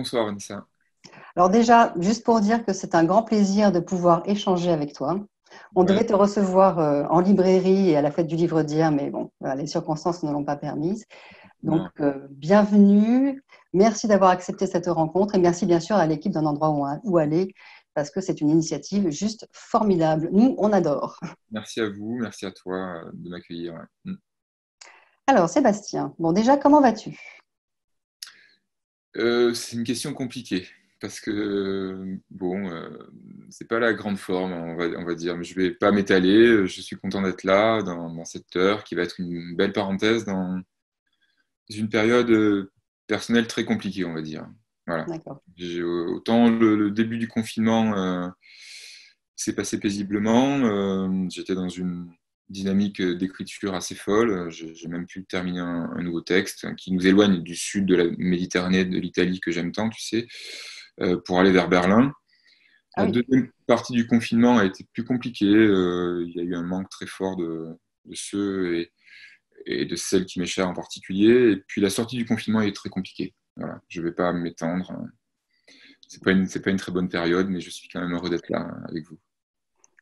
Bonsoir Vanessa. Alors déjà, juste pour dire que c'est un grand plaisir de pouvoir échanger avec toi. On Ouais, devait te recevoir en librairie et à la fête du livre d'hier, mais bon, voilà, les circonstances ne l'ont pas permise. Donc, non, bienvenue. Merci d'avoir accepté cette rencontre et merci bien sûr à l'équipe d'un endroit où aller parce que c'est une initiative juste formidable. Nous, on adore. merci à vous, merci à toi de m'accueillir. Ouais. Alors, Sébastien, bon déjà, comment vas-tu? C'est une question compliquée parce que bon, c'est pas la grande forme, on va dire, mais je vais pas m'étaler. Je suis content d'être là dans cette heure qui va être une belle parenthèse dans une période personnelle très compliquée, on va dire. Voilà. D'accord. Autant le début du confinement s'est passé paisiblement. J'étais dans une dynamique d'écriture assez folle. J'ai même pu terminer un nouveau texte qui nous éloigne du sud de la Méditerranée, de l'Italie que j'aime tant, tu sais, pour aller vers Berlin. Ah La oui, deuxième partie du confinement a été plus compliquée. Il y a eu un manque très fort de ceux et de celles qui m'est chère en particulier. Et puis la sortie du confinement est très compliquée. Voilà, je ne vais pas m'étendre. C'est pas une très bonne période, mais je suis quand même heureux d'être là avec vous.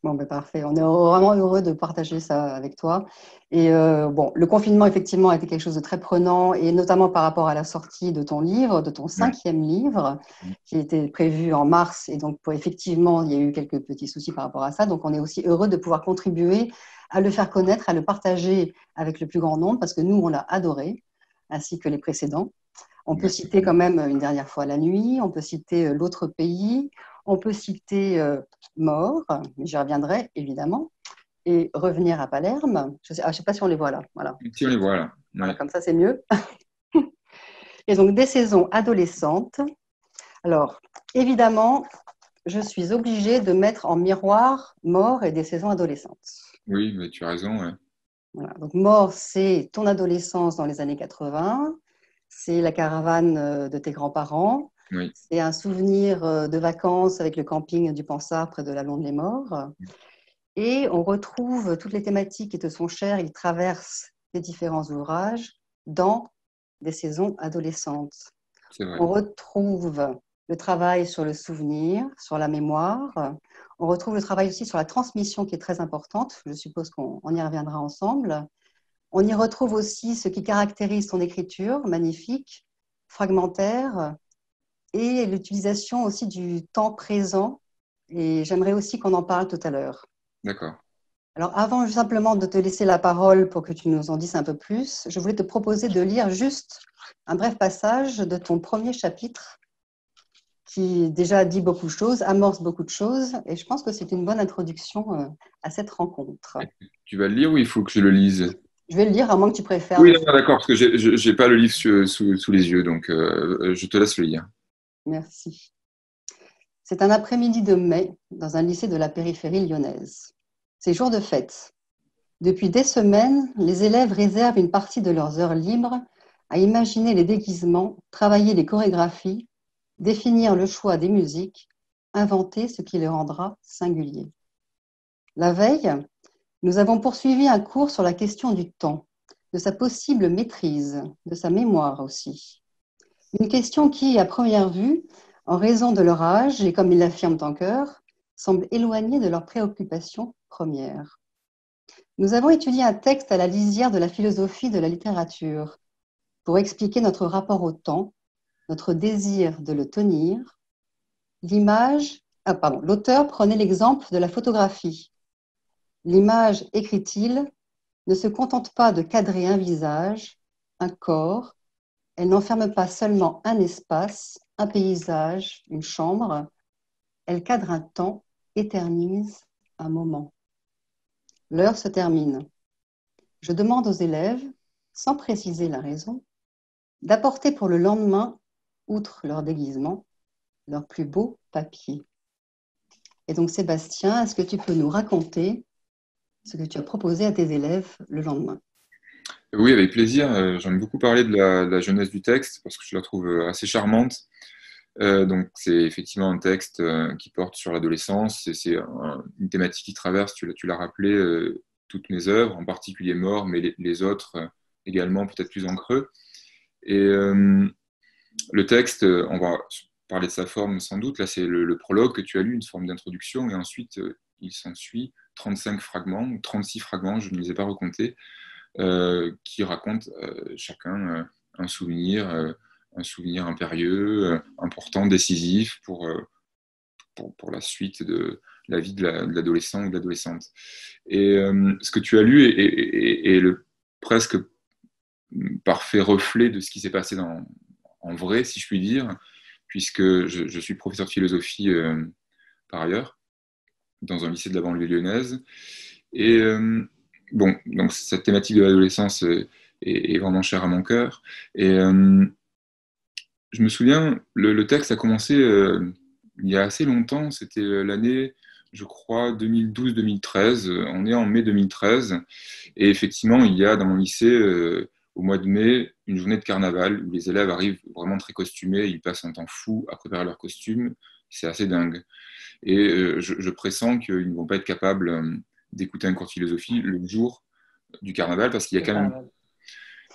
bon, ben parfait. On est vraiment heureux de partager ça avec toi. Et bon, le confinement, effectivement, a été quelque chose de très prenant, et notamment par rapport à la sortie de ton livre, de ton Ouais. cinquième livre, qui était prévu en mars. Et donc, effectivement, il y a eu quelques petits soucis par rapport à ça. Donc, on est aussi heureux de pouvoir contribuer à le faire connaître, à le partager avec le plus grand nombre, parce que nous, on l'a adoré, ainsi que les précédents. On peut Merci. citer quand même une dernière fois la nuit, on peut citer l'autre pays, on peut citer Mort, mais j'y reviendrai évidemment, et revenir à Palerme. Je ne sais pas si on les voit là. Voilà, Si on les voit là. voilà, Ouais. comme ça c'est mieux. Et donc des saisons adolescentes. Alors évidemment, je suis obligée de mettre en miroir Mort et des saisons adolescentes. Oui, mais tu as raison. Ouais. Voilà. Donc Mort, c'est ton adolescence dans les années 80, c'est la caravane de tes grands-parents. Oui. C'est un souvenir de vacances avec le camping du Pansard près de la Londe-les-Morts. Et on retrouve toutes les thématiques qui te sont chères et qui traversent les différents ouvrages dans des saisons adolescentes. C'est vrai. On retrouve le travail sur le souvenir, sur la mémoire. On retrouve le travail aussi sur la transmission qui est très importante. Je suppose qu'on y reviendra ensemble. On y retrouve aussi ce qui caractérise ton écriture, magnifique, fragmentaire, et l'utilisation aussi du temps présent. Et j'aimerais aussi qu'on en parle tout à l'heure. D'accord. Alors, avant simplement de te laisser la parole pour que tu nous en dises un peu plus, je voulais te proposer de lire juste un bref passage de ton premier chapitre qui déjà dit beaucoup de choses, amorce beaucoup de choses, et je pense que c'est une bonne introduction à cette rencontre. Tu vas le lire ou il faut que je le lise? Je vais le lire, à moins que tu préfères Oui, le non, faire. non, d'accord, parce que j'ai pas le livre sous les yeux, donc je te laisse le lire. Merci. C'est un après-midi de mai dans un lycée de la périphérie lyonnaise. C'est jour de fête. Depuis des semaines, les élèves réservent une partie de leurs heures libres à imaginer les déguisements, travailler les chorégraphies, définir le choix des musiques, inventer ce qui les rendra singuliers. La veille, nous avons poursuivi un cours sur la question du temps, de sa possible maîtrise, de sa mémoire aussi. Une question qui, à première vue, en raison de leur âge et comme ils l'affirment en chœur, semble éloignée de leurs préoccupations premières. Nous avons étudié un texte à la lisière de la philosophie de la littérature pour expliquer notre rapport au temps, notre désir de le tenir. L'auteur prenait l'exemple de la photographie. L'image, écrit-il, ne se contente pas de cadrer un visage, un corps, elle n'enferme pas seulement un espace, un paysage, une chambre, elle cadre un temps, éternise un moment. L'heure se termine. Je demande aux élèves, sans préciser la raison, d'apporter pour le lendemain, outre leur déguisement, leur plus beau papier. Et donc, Sébastien, est-ce que tu peux nous raconter ce que tu as proposé à tes élèves le lendemain? Oui, avec plaisir. J'en ai beaucoup parlé de la jeunesse du texte parce que je la trouve assez charmante. Donc, c'est effectivement un texte qui porte sur l'adolescence. C'est une thématique qui traverse, tu l'as rappelé, toutes mes œuvres, en particulier Mort, mais les autres également, peut-être plus en creux. Et le texte, on va parler de sa forme sans doute. Là, c'est le prologue que tu as lu, une forme d'introduction, et ensuite, il s'ensuit 35 fragments, ou 36 fragments, je ne les ai pas recomptés, qui racontent chacun un souvenir impérieux, important, décisif pour la suite de la vie de l'adolescent ou de l'adolescente. Et ce que tu as lu est le presque parfait reflet de ce qui s'est passé en vrai, si je puis dire, puisque je suis professeur de philosophie par ailleurs, dans un lycée de la banlieue lyonnaise. Et bon, donc cette thématique de l'adolescence est vraiment chère à mon cœur. Et je me souviens, le texte a commencé il y a assez longtemps, c'était l'année, je crois, 2012-2013. On est en mai 2013. Et effectivement, il y a dans mon lycée, au mois de mai, une journée de carnaval où les élèves arrivent vraiment très costumés, ils passent un temps fou à préparer leurs costumes. C'est assez dingue. Et je pressens qu'ils ne vont pas être capables d'écouter un cours de philosophie le jour du carnaval parce qu'il y a quand même.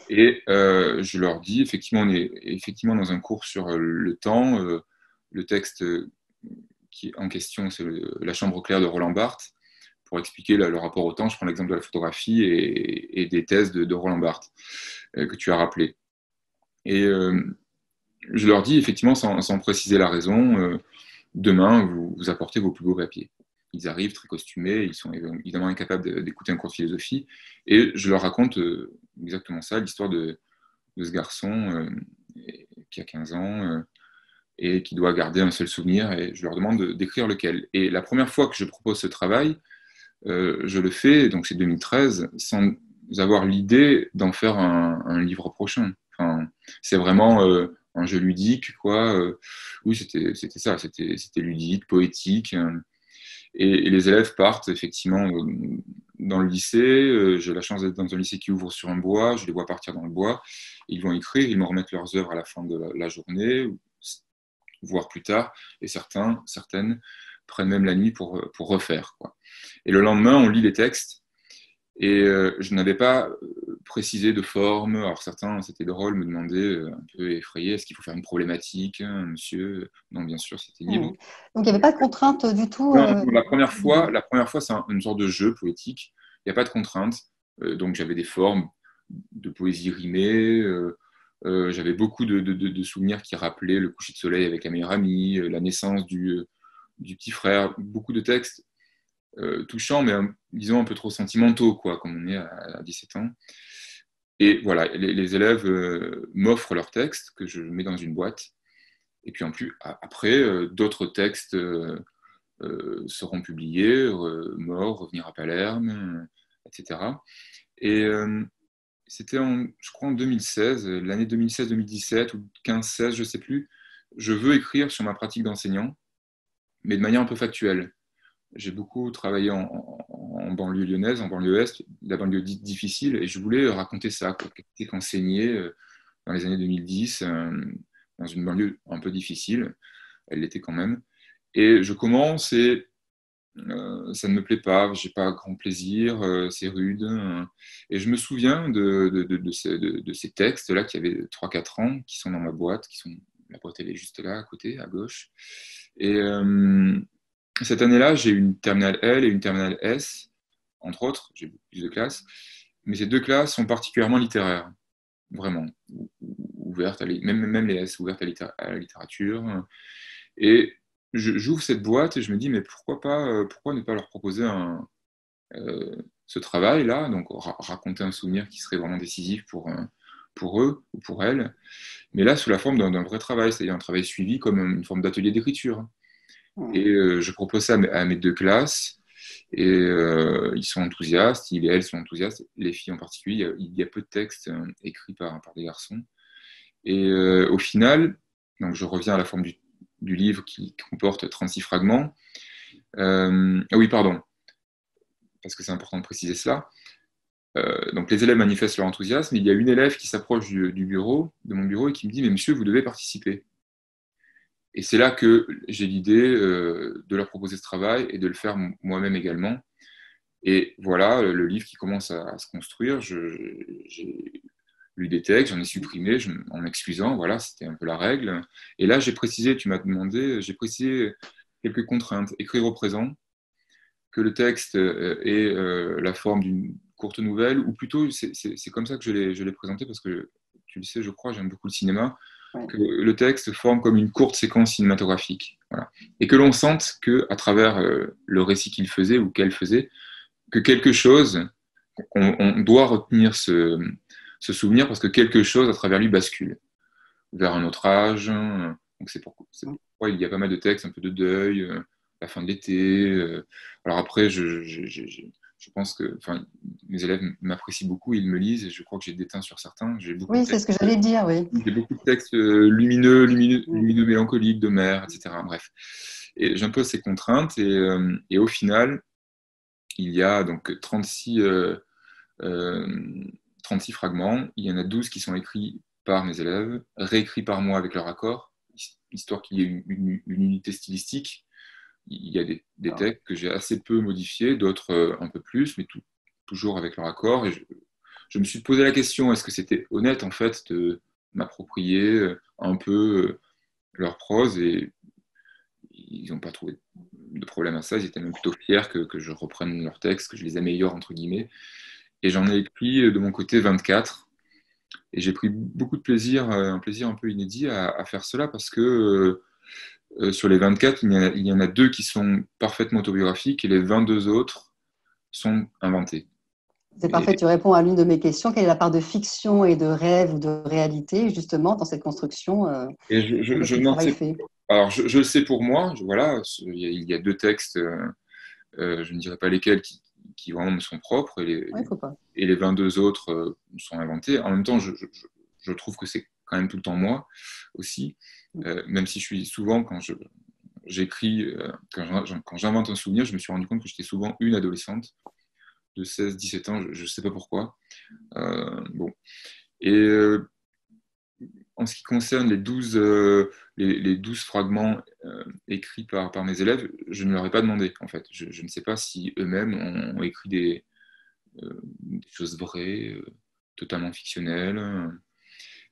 Et je leur dis, effectivement, on est effectivement dans un cours sur le temps. Le texte qui est en question, c'est La Chambre claire de Roland Barthes. Pour expliquer le rapport au temps, je prends l'exemple de la photographie et des thèses de Roland Barthes que tu as rappelé. Et je leur dis, effectivement, sans préciser la raison, demain, vous apportez vos plus beaux papiers. Ils arrivent très costumés, ils sont évidemment incapables d'écouter un cours de philosophie. Et je leur raconte exactement ça, l'histoire de ce garçon qui a 15 ans et qui doit garder un seul souvenir. Et je leur demande d'écrire lequel. Et la première fois que je propose ce travail, je le fais, donc c'est 2013, sans avoir l'idée d'en faire un livre prochain. Enfin, c'est vraiment un jeu ludique, quoi. Oui, c'était ça, c'était ludique, poétique. Et les élèves partent effectivement dans le lycée. J'ai la chance d'être dans un lycée qui ouvre sur un bois. Je les vois partir dans le bois. Ils vont écrire, ils me remettent leurs œuvres à la fin de la journée, voire plus tard. Et certaines prennent même la nuit pour refaire, quoi. Et le lendemain, on lit les textes. Et je n'avais pas précisé de forme. Alors certains, c'était drôle, me demandaient, un peu effrayés, est-ce qu'il faut faire une problématique, hein, monsieur? Non, bien sûr, c'était libre. Donc il n'y avait pas de contrainte du tout Non, la première fois, c'est une sorte de jeu poétique. Il n'y a pas de contrainte. Donc j'avais des formes de poésie rimée. J'avais beaucoup de souvenirs qui rappelaient le coucher de soleil avec la meilleure amie, la naissance du petit frère. Beaucoup de textes touchants, mais disons un peu trop sentimentaux, quoi, comme on est à 17 ans. Et voilà, les élèves m'offrent leurs textes que je mets dans une boîte. Et puis en plus, après, d'autres textes seront publiés, Mort, Revenir à Palerme, etc. Et c'était, je crois, en 2016, l'année 2016-2017 ou 15-16, je ne sais plus. Je veux écrire sur ma pratique d'enseignant, mais de manière un peu factuelle. J'ai beaucoup travaillé en banlieue lyonnaise, en banlieue est, la banlieue dite difficile, et je voulais raconter ça, qu'était qu'enseigner dans les années 2010, dans une banlieue un peu difficile. Elle l'était quand même. Et je commence et ça ne me plaît pas, j'ai pas grand plaisir, c'est rude. Et je me souviens de ces textes-là qui avaient 3-4 ans, qui sont dans ma boîte, la boîte elle est juste là, à côté, à gauche. Et cette année-là, j'ai eu une terminale L et une terminale S, entre autres, j'ai beaucoup plus de classes. Mais ces deux classes sont particulièrement littéraires, vraiment, ouvertes, même les S, ouvertes à la littérature. Et j'ouvre cette boîte et je me dis, mais pourquoi ne pas leur proposer ce travail-là, donc raconter un souvenir qui serait vraiment décisif pour eux ou pour elles, mais là sous la forme d'un vrai travail, c'est-à-dire un travail suivi comme une forme d'atelier d'écriture. Et je propose ça à mes deux classes et ils sont enthousiastes, ils et elles sont enthousiastes, les filles en particulier, il y a peu de textes écrits par des garçons. Et au final, donc je reviens à la forme du livre qui comporte 36 fragments. Ah oui, pardon, parce que c'est important de préciser cela. Donc les élèves manifestent leur enthousiasme. Il y a une élève qui s'approche du bureau, de mon bureau, et qui me dit, mais monsieur, vous devez participer. Et c'est là que j'ai l'idée de leur proposer ce travail et de le faire moi-même également. Et voilà, le livre qui commence à se construire. J'ai lu des textes, j'en ai supprimé en m'excusant, voilà, c'était un peu la règle. Et là, j'ai précisé, tu m'as demandé, j'ai précisé quelques contraintes. Écrire au présent, que le texte ait la forme d'une courte nouvelle, ou plutôt, c'est comme ça que je l'ai présenté, parce que tu le sais, je crois, j'aime beaucoup le cinéma, Ouais. que le texte forme comme une courte séquence cinématographique. Voilà. Et que l'on sente qu'à travers le récit qu'il faisait ou qu'elle faisait, que quelque chose, on doit retenir ce souvenir, parce que quelque chose à travers lui bascule vers un autre âge. Donc c'est pourquoi il y a pas mal de textes, un peu de deuil, la fin de l'été. Alors après, je pense que mes élèves m'apprécient beaucoup, ils me lisent, et je crois que j'ai des teints sur certains. Oui, c'est ce que j'allais dire, oui. J'ai beaucoup de textes lumineux, mélancoliques, de mer, etc. Bref. Et j'impose ces contraintes, et au final, il y a donc 36 fragments. Il y en a 12 qui sont écrits par mes élèves, réécrits par moi avec leur accord, histoire qu'il y ait une unité stylistique. Il y a des textes que j'ai assez peu modifiés, d'autres un peu plus, mais toujours avec leur accord. Et je me suis posé la question, est-ce que c'était honnête en fait de m'approprier un peu leur prose, et ils n'ont pas trouvé de problème à ça, ils étaient même plutôt fiers que je reprenne leurs textes, que je les améliore entre guillemets. Et j'en ai écrit de mon côté 24. Et j'ai pris beaucoup de plaisir, un plaisir un peu inédit à faire cela, parce que sur les 24, il y en a 2 qui sont parfaitement autobiographiques, et les 22 autres sont inventés. C'est parfait, tu réponds à l'une de mes questions. Quelle est la part de fiction et de rêve ou de réalité, justement, dans cette construction Et avec je ce n'en travail sais. fait? Alors, je le sais pour moi, voilà, il y a 2 textes, je ne dirais pas lesquels, qui vraiment me sont propres, Oui, faut pas. et les 22 autres sont inventés. En même temps, je trouve que c'est quand même tout le temps moi aussi, même si je suis souvent, j'écris, quand j'invente un souvenir, je me suis rendu compte que j'étais souvent une adolescente de 16-17 ans, je ne sais pas pourquoi. Bon. Et en ce qui concerne les 12 fragments écrits par mes élèves, je ne leur ai pas demandé, en fait. Je ne sais pas si eux-mêmes ont écrit des choses vraies, totalement fictionnelles.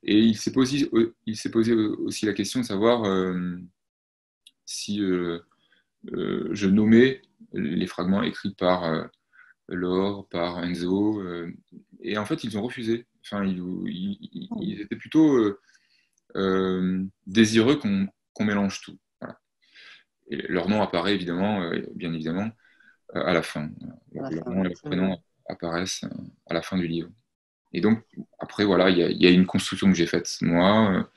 Et il s'est posé aussi la question de savoir si je nommais les fragments écrits par Laure, par Enzo. Et en fait, ils ont refusé. Enfin, ils étaient plutôt désireux qu'on mélange tout. Voilà. Et leur nom apparaît évidemment, bien évidemment, à la fin. À la Leur fin, nom et leur absolument. prénom apparaissent à la fin du livre. Et donc, après, voilà, il y a une construction que j'ai faite. Moi,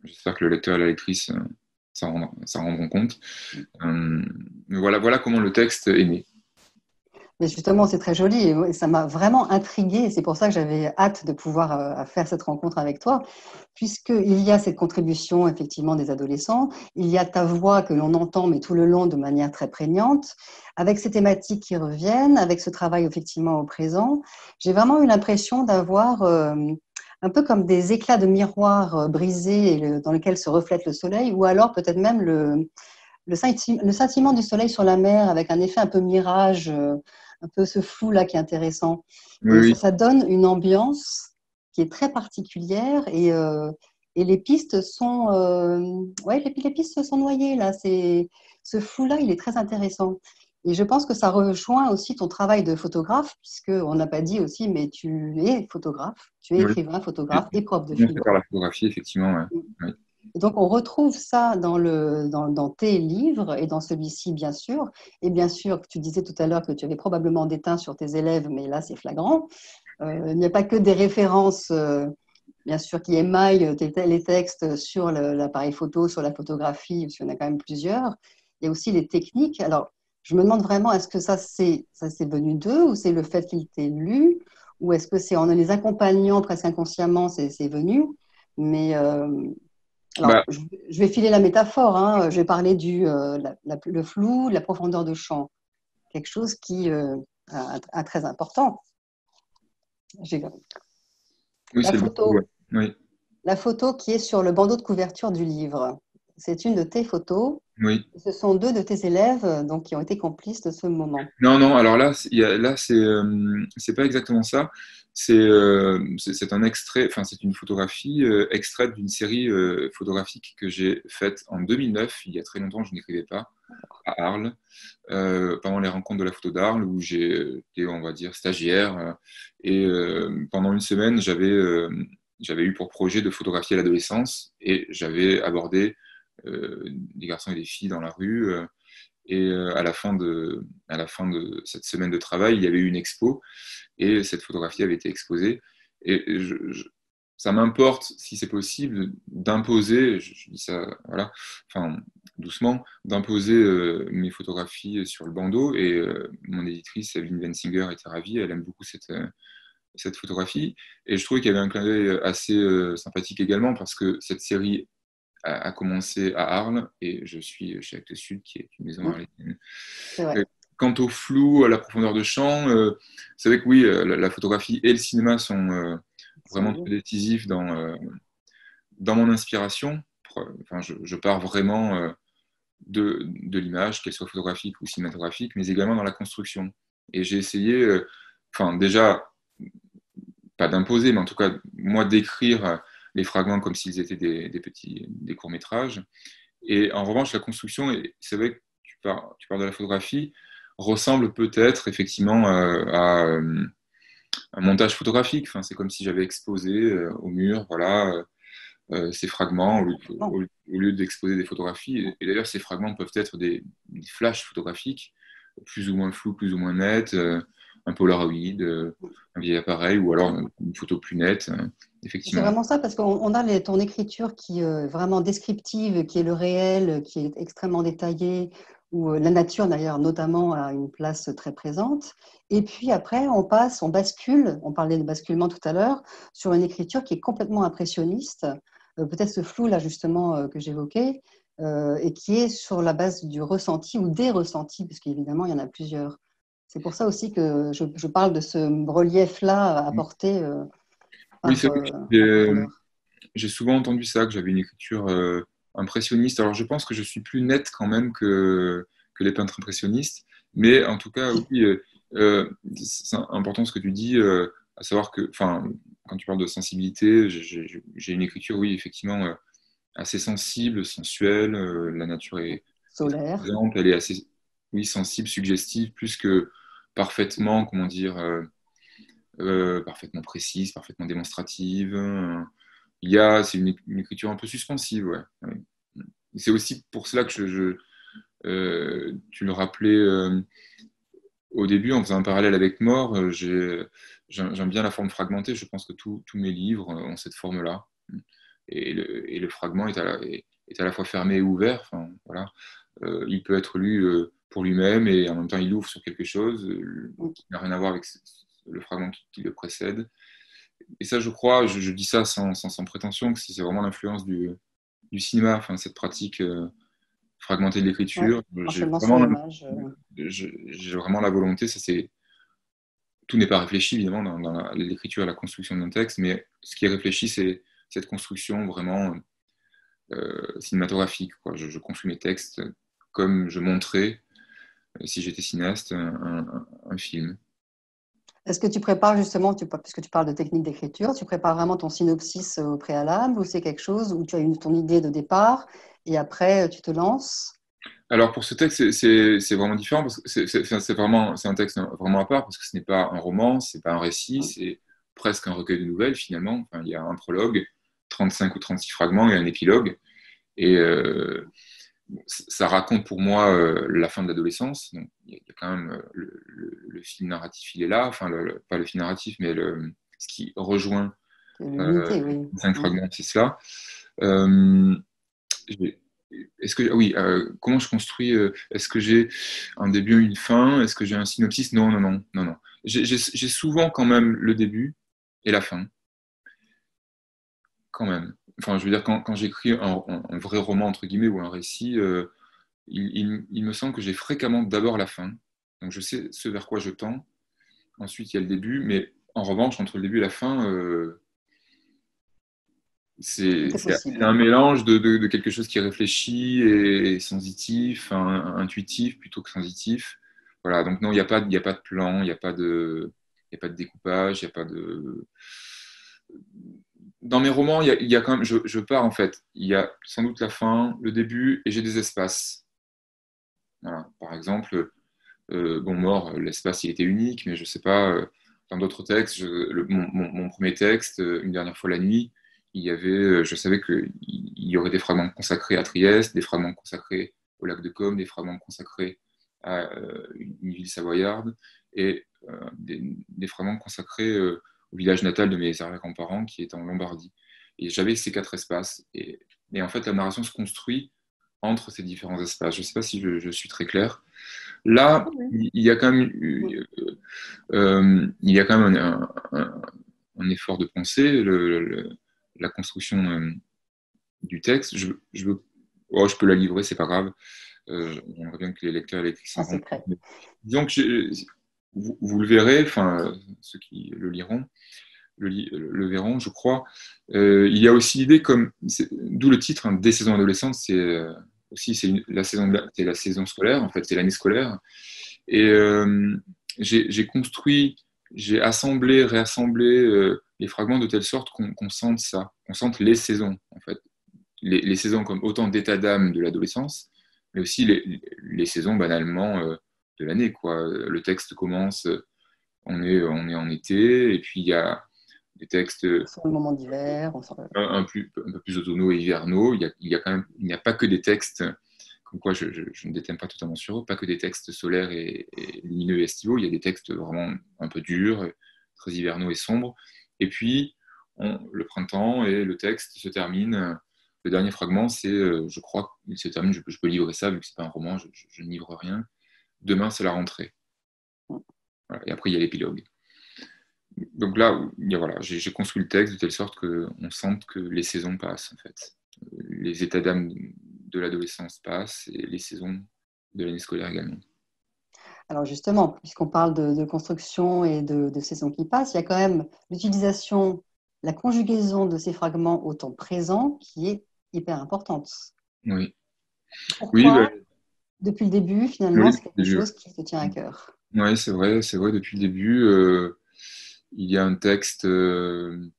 j'espère que le lecteur et la lectrice s'en rendront compte. Mais voilà comment le texte est né. Mais justement, c'est très joli et ça m'a vraiment intriguée. Et c'est pour ça que j'avais hâte de pouvoir faire cette rencontre avec toi, puisqu'il y a cette contribution effectivement des adolescents, il y a ta voix que l'on entend, mais tout le long de manière très prégnante, avec ces thématiques qui reviennent, avec ce travail effectivement au présent. J'ai vraiment eu l'impression d'avoir un peu comme des éclats de miroir brisés dans lesquels se reflète le soleil, ou alors peut-être même le scintillement du soleil sur la mer avec un effet un peu mirage, un peu ce flou-là qui est intéressant. Oui, Et oui. ça donne une ambiance qui est très particulière et les pistes sont, ouais, les pistes sont noyées là. Ce flou-là, il est très intéressant. Et je pense que ça rejoint aussi ton travail de photographe, puisqu'on n'a pas dit aussi, mais tu es photographe, tu es Oui. écrivain, photographe et prof de J'ai commencé par philo. la photographie, effectivement. Ouais. Oui. Et donc, on retrouve ça dans tes livres et dans celui-ci, bien sûr. Et bien sûr, tu disais tout à l'heure que tu avais probablement des teints sur tes élèves, mais là, c'est flagrant. Il n'y a pas que des références, bien sûr, qui émaillent les textes sur l'appareil photo, sur la photographie, parce qu'il y en a quand même plusieurs. Il y a aussi les techniques. Alors, je me demande vraiment, est-ce que ça c'est venu d'eux ou c'est le fait qu'ils t'aient lu ou est-ce que c'est en les accompagnant presque inconsciemment, c'est venu? Mais Bah, alors, je vais filer la métaphore, hein. Je vais parler le flou, de la profondeur de champ, quelque chose qui est très important. J'ai- oui, La c'est le beaucoup. Ouais. photo, Oui, la photo qui est sur le bandeau de couverture du livre, c'est une de tes photos. oui. Ce sont 2 de tes élèves donc, qui ont été complices de ce moment. Non, non, alors là, là c'est pas exactement ça. C'est un extrait, enfin c'est une photographie extraite d'une série photographique que j'ai faite en 2009. Il y a très longtemps, je n'écrivais pas, à Arles, pendant les rencontres de la photo d'Arles, où j'ai été, on va dire, stagiaire. Et pendant une semaine, j'avais eu pour projet de photographier l'adolescence et j'avais abordé des garçons et des filles dans la rue. Et à la fin de cette semaine de travail, il y avait eu une expo et cette photographie avait été exposée. Et ça m'importe, si c'est possible, d'imposer, je dis ça, voilà, enfin, doucement, d'imposer mes photographies sur le bandeau. Et mon éditrice, Evelyne Wensinger, était ravie. Elle aime beaucoup cette photographie. Et je trouvais qu'il y avait un clin d'œil assez sympathique également, parce que cette série a commencé à Arles et je suis chez Actes Sud, qui est une maison arlésienne. C'est vrai. Quant au flou, à la profondeur de champ, c'est vrai que oui, la photographie et le cinéma sont vraiment très décisifs dans mon inspiration. Enfin, je pars vraiment de l'image, qu'elle soit photographique ou cinématographique, mais également dans la construction. Et j'ai essayé, enfin déjà, pas d'imposer, mais en tout cas, moi, d'écrire les fragments comme s'ils étaient des courts-métrages. Et en revanche, la construction, et c'est vrai que tu parles de la photographie, ressemble peut-être effectivement à un montage photographique. Enfin, c'est comme si j'avais exposé au mur, voilà, ces fragments au lieu d'exposer des photographies. Et d'ailleurs, ces fragments peuvent être des flashs photographiques, plus ou moins flous, plus ou moins nets, un Polaroid, un vieil appareil, ou alors une photo plus nette, C'est effectivement. vraiment ça, parce qu'on a ton écriture qui est vraiment descriptive, qui est le réel, qui est extrêmement détaillée, où la nature d'ailleurs notamment a une place très présente. Et puis après, on bascule, on parlait de basculement tout à l'heure, sur une écriture qui est complètement impressionniste, peut-être ce flou là justement que j'évoquais, et qui est sur la base du ressenti ou des ressentis, parce qu'évidemment il y en a plusieurs. C'est pour ça aussi que je parle de ce relief-là apporté Oui, par c'est vrai que la profondeur. j'ai souvent entendu ça, que j'avais une écriture impressionniste. Alors je pense que je suis plus net quand même que les peintres impressionnistes, mais en tout cas, oui, c'est important ce que tu dis, à savoir que, enfin, quand tu parles de sensibilité, j'ai une écriture, oui, effectivement, assez sensible, sensuelle. La nature est très Solaire. présente, elle est assez, oui, sensible, suggestive, plus que parfaitement, comment dire, parfaitement précise, parfaitement démonstrative. C'est une écriture un peu suspensive, ouais. Ouais. C'est aussi pour cela que tu le rappelais au début en faisant un parallèle avec Mort. J'aime bien la forme fragmentée. Je pense que tous mes livres ont cette forme-là. Et le fragment est à la fois fermé et ouvert. Enfin, voilà. Il peut être lu pour lui-même et en même temps il ouvre sur quelque chose qui n'a rien à voir avec le fragment qui le précède. Et ça, je crois, je dis ça sans prétention, que c'est vraiment l'influence du cinéma, enfin, cette pratique fragmentée de Ouais, l'écriture. enchaînement sur l'image. J'ai vraiment la volonté, tout n'est pas réfléchi évidemment dans l'écriture et la construction d'un texte, mais ce qui est réfléchi, c'est cette construction vraiment cinématographique, quoi. Je construis mes textes comme je montrais, si j'étais cinéaste, un film. Est-ce que tu prépares justement, puisque tu parles de technique d'écriture, tu prépares vraiment ton synopsis au préalable ou c'est quelque chose où tu as ton idée de départ et après tu te lances? Alors pour ce texte, c'est vraiment différent parce que c'est un texte vraiment à part parce que ce n'est pas un roman, c'est pas un récit, c'est presque un recueil de nouvelles finalement. Enfin, il y a un prologue, 35 ou 36 fragments et un épilogue. Et ça raconte pour moi la fin de l'adolescence. Donc il y a quand même le fil narratif, il est là. Enfin, pas le fil narratif, mais ce qui rejoint L'unité, oui. 5 fragments, c'est cela. Euh, Est-ce que oui, comment je construis est-ce que j'ai un début, une fin? Est-ce que j'ai un synopsis? Non, non, non, non, non. J'ai souvent quand même le début et la fin, quand même. Enfin, je veux dire, quand j'écris un vrai roman, entre guillemets, ou un récit, il me semble que j'ai fréquemment d'abord la fin. Donc, je sais ce vers quoi je tends. Ensuite, il y a le début, mais en revanche, entre le début et la fin, Tout est c'est possible. un mélange de quelque chose qui est réfléchi et sensitif, intuitif plutôt que sensitif. Voilà, donc non, il y a pas de plan, il n'y a pas de. Il n'y a pas de découpage, il n'y a pas de... Dans mes romans, il y a quand même, je pars en fait, il y a sans doute la fin, le début, et j'ai des espaces. Voilà. Par exemple, bon, Mort, l'espace, il était unique, mais je sais pas, dans d'autres textes, mon premier texte, Une dernière fois la nuit, il y avait, je savais qu'il y aurait des fragments consacrés à Trieste, des fragments consacrés au lac de Côme, des fragments consacrés à une ville savoyarde, et des fragments consacrés au village natal de mes arrière-grands-parents, qui est en Lombardie. Et j'avais ces 4 espaces. Et en fait, la narration se construit entre ces différents espaces. Je ne sais pas si je suis très clair. Là, il y a quand même, il y a quand même un effort de pensée, la construction du texte. Je peux la livrer, c'est pas grave. J'aimerais bien que les lecteurs et les lectrices s'en rendent compte. Disons que vous le verrez, enfin, ceux qui le liront, le verront, je crois. Il y a aussi l'idée, d'où le titre, hein, Des saisons adolescentes, c'est la saison scolaire, en fait, c'est l'année scolaire. Et j'ai construit, j'ai assemblé, réassemblé les fragments de telle sorte qu'on sente ça, qu'on sente les saisons, en fait. Les saisons comme autant d'état d'âme de l'adolescence, mais aussi les saisons banalement de l'année, quoi. Le texte commence, on est en été, et puis il y a des textes sur le moment d'hiver, un peu plus automnaux et hivernaux. Il n'y a pas que des textes, comme quoi je ne détiens pas totalement sur eux, pas que des textes solaires et lumineux et estivaux. Il y a des textes vraiment un peu durs, très hivernaux et sombres. Et puis, le printemps, et le texte se termine. Le dernier fragment, c'est, je crois, il se termine, je peux livrer ça, vu que ce n'est pas un roman, je ne livre rien. Demain, c'est la rentrée. Voilà. Et après, il y a l'épilogue. Donc là, voilà, j'ai construit le texte de telle sorte qu'on sente que les saisons passent, en fait. Les états d'âme de l'adolescence passent, et les saisons de l'année scolaire également. Alors justement, puisqu'on parle de construction et de saisons qui passent, il y a quand même l'utilisation, la conjugaison de ces fragments au temps présent qui est hyper importante. Oui. Pourquoi, depuis le début, finalement, c'est quelque chose qui te tient à cœur? Oui, c'est vrai, depuis le début. Il y a un texte, le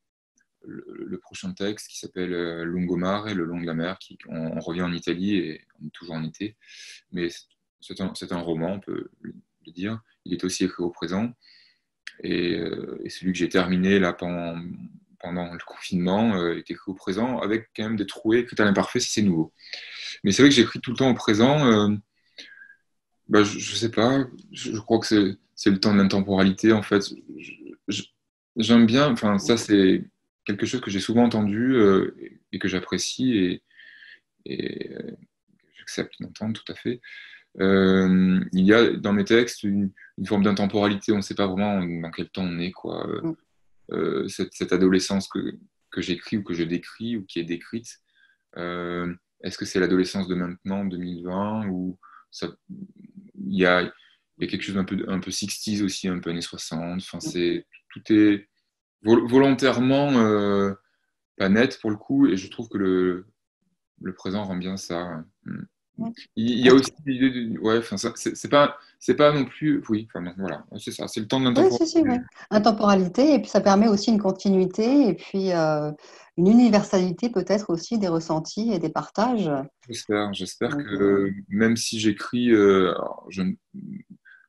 prochain texte qui s'appelle Lungomare, le long de la mer, on revient en Italie et on est toujours en été, mais c'est un roman, on peut le dire. Il est aussi écrit au présent, et celui que j'ai terminé là pendant le confinement est écrit au présent, avec quand même des trouées écrites à l'imparfait si c'est nouveau. Mais c'est vrai que j'écris tout le temps au présent. Je sais pas, je crois que c'est le temps de l'intemporalité en fait. J'aime bien, enfin ça c'est quelque chose que j'ai souvent entendu et que j'apprécie et j'accepte d'entendre tout à fait. Il y a dans mes textes une forme d'intemporalité, on ne sait pas vraiment dans quel temps on est, quoi. Cette adolescence que j'écris ou que je décris ou qui est décrite, est-ce que c'est l'adolescence de maintenant, 2020, ou ça, il y a quelque chose d'un peu 60s aussi, un peu années 60. Enfin, tout est volontairement pas net pour le coup, et je trouve que le présent rend bien ça. Il y a aussi l'idée de... Ouais, enfin, c'est pas non plus... Oui, enfin, non, voilà, c'est ça, c'est le temps de l'intemporalité. Oui. Intemporalité, et puis ça permet aussi une continuité, et puis une universalité peut-être aussi des ressentis et des partages. J'espère que même si j'écris,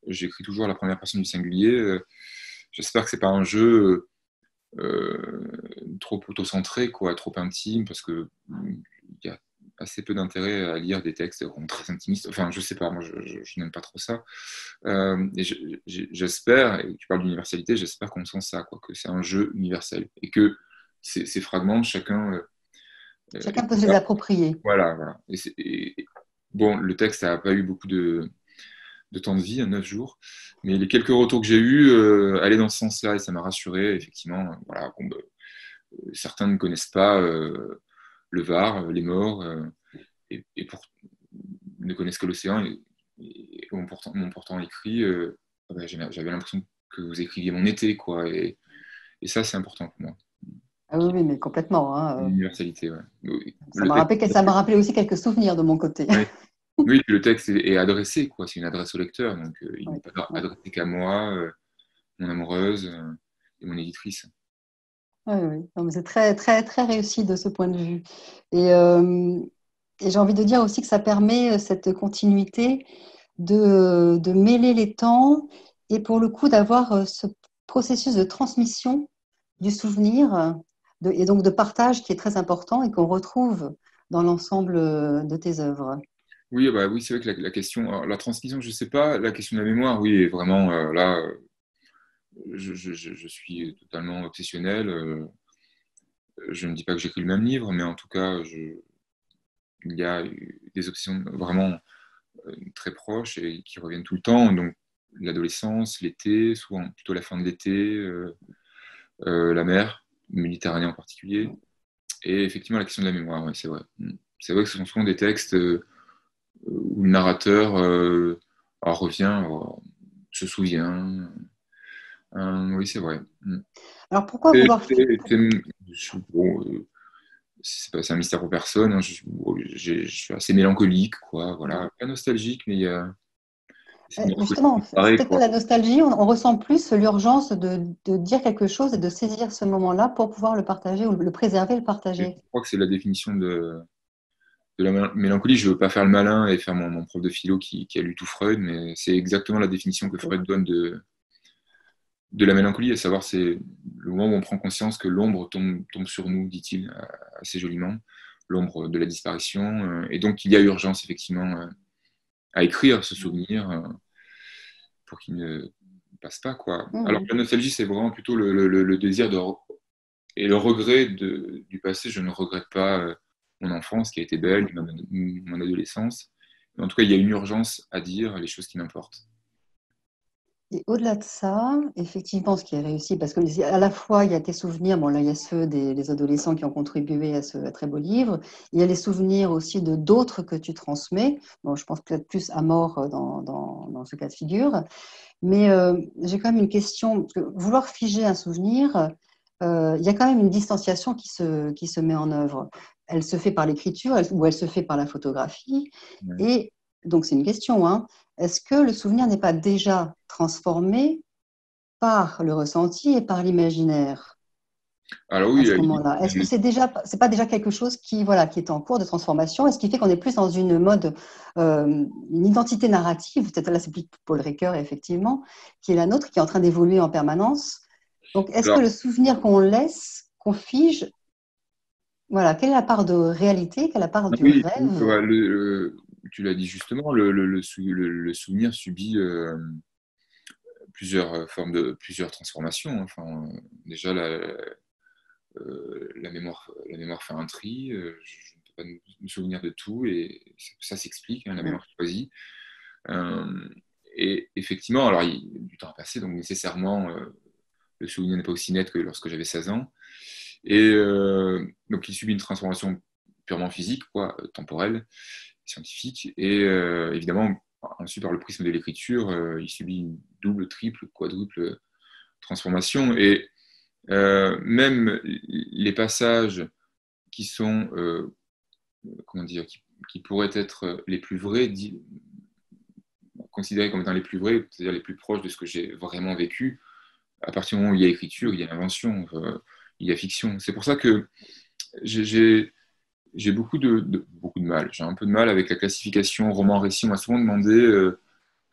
j'écris toujours à la première personne du singulier, j'espère que c'est pas un jeu trop autocentré, quoi, trop intime, parce que il y a assez peu d'intérêt à lire des textes vraiment très intimistes. Enfin, je sais pas, moi, je n'aime pas trop ça. Et j'espère, et tu parles d'universalité, j'espère qu'on sent ça, quoi, que c'est un jeu universel, et que ces fragments, chacun peut se les approprier. Voilà. Bon, le texte n'a pas eu beaucoup de temps de vie, 9 jours, mais les quelques retours que j'ai eus allaient dans ce sens-là, et ça m'a rassuré, effectivement. Voilà, certains ne connaissent pas le Var, les morts, et ne connaissent que l'océan, et m'ont pourtant écrit, j'avais l'impression que vous écriviez mon été, quoi, et ça, c'est important pour moi. Ah oui, mais complètement. L'universalité, ouais. Ça m'a rappelé aussi quelques souvenirs de mon côté. Ouais. Oui, le texte est adressé, quoi. C'est une adresse au lecteur, donc il n'est pas adressé qu'à moi. mon amoureuse et mon éditrice. Oui, oui. Non, mais c'est très, très, très réussi de ce point de vue. Et j'ai envie de dire aussi que ça permet cette continuité de mêler les temps et pour le coup d'avoir ce processus de transmission du souvenir et donc de partage qui est très important et qu'on retrouve dans l'ensemble de tes œuvres. Oui, bah, oui, c'est vrai que la question, alors, la transmission, je ne sais pas, la question de la mémoire, oui, vraiment, là, je suis totalement obsessionnel. Je ne dis pas que j'écris le même livre, mais en tout cas, il y a des options vraiment très proches et qui reviennent tout le temps. Donc, l'adolescence, l'été, souvent plutôt la fin de l'été, la mer, Méditerranée en particulier. Et effectivement, la question de la mémoire, ouais, c'est vrai. C'est vrai que ce sont souvent des textes où le narrateur revient, se souvient. Oui, c'est vrai. Alors pourquoi C'est vouloir... bon, c'est un mystère pour personne. Hein. Je suis assez mélancolique, quoi. Voilà. Pas nostalgique, mais il y a cette mélancolie Justement, qui c'est paraît, peut-être pas quoi. la nostalgie, on ressent plus l'urgence de dire quelque chose et de saisir ce moment-là pour pouvoir le partager ou le préserver, le Je partager. crois que c'est la définition de la mélancolie. Je veux pas faire le malin et faire mon prof de philo qui a lu tout Freud, mais c'est exactement la définition que Freud donne de la mélancolie, à savoir c'est le moment où on prend conscience que l'ombre tombe sur nous, dit-il assez joliment, l'ombre de la disparition. Et donc il y a urgence effectivement à écrire ce souvenir pour qu'il ne passe pas, quoi. Alors Mhm. la nostalgie, c'est vraiment plutôt le désir et le regret du passé. Je ne regrette pas mon enfance qui a été belle, mon adolescence. Mais en tout cas, il y a une urgence à dire les choses qui m'importent. Et au-delà de ça, effectivement, ce qui est réussi, parce que à la fois, il y a tes souvenirs, bon là, il y a ceux des adolescents qui ont contribué à ce très beau livre, il y a les souvenirs aussi de d'autres que tu transmets, bon, je pense peut-être plus à mort dans ce cas de figure, mais j'ai quand même une question, parce que vouloir figer un souvenir, il y a quand même une distanciation qui se met en œuvre. Elle se fait par l'écriture ou elle se fait par la photographie. Ouais. Et donc, c'est une question, hein. Est-ce que le souvenir n'est pas déjà transformé par le ressenti et par l'imaginaire Alors à oui, ce moment-là? Est-ce que c'est pas déjà quelque chose qui, voilà, qui est en cours de transformation et ce qui fait qu'on est plus dans une mode, une identité narrative, peut-être là c'est plus Paul Ricoeur, effectivement, qui est la nôtre, qui est en train d'évoluer en permanence. Donc, est-ce que alors, le souvenir qu'on laisse, qu'on fige, voilà, quelle est la part de réalité, quelle est la part du oui, oui, rêve? bah, tu l'as dit justement, le souvenir subit plusieurs transformations. Enfin, déjà, la mémoire fait un tri. Je ne peux pas me souvenir de tout et ça s'explique, hein, la Mm. mémoire choisie. Euh, et effectivement, alors il y a du temps a passé, donc nécessairement, le souvenir n'est pas aussi net que lorsque j'avais 16 ans. Et donc il subit une transformation purement physique, quoi, temporelle, scientifique. Et évidemment, ensuite, par le prisme de l'écriture, il subit une double, triple, quadruple transformation. Et même les passages qui sont, comment dire, qui pourraient être les plus vrais, considérés comme étant les plus vrais, c'est-à-dire les plus proches de ce que j'ai vraiment vécu, à partir du moment où il y a écriture, il y a invention, il y a fiction. C'est pour ça que j'ai beaucoup de mal. J'ai un peu de mal avec la classification roman-récit. On m'a souvent demandé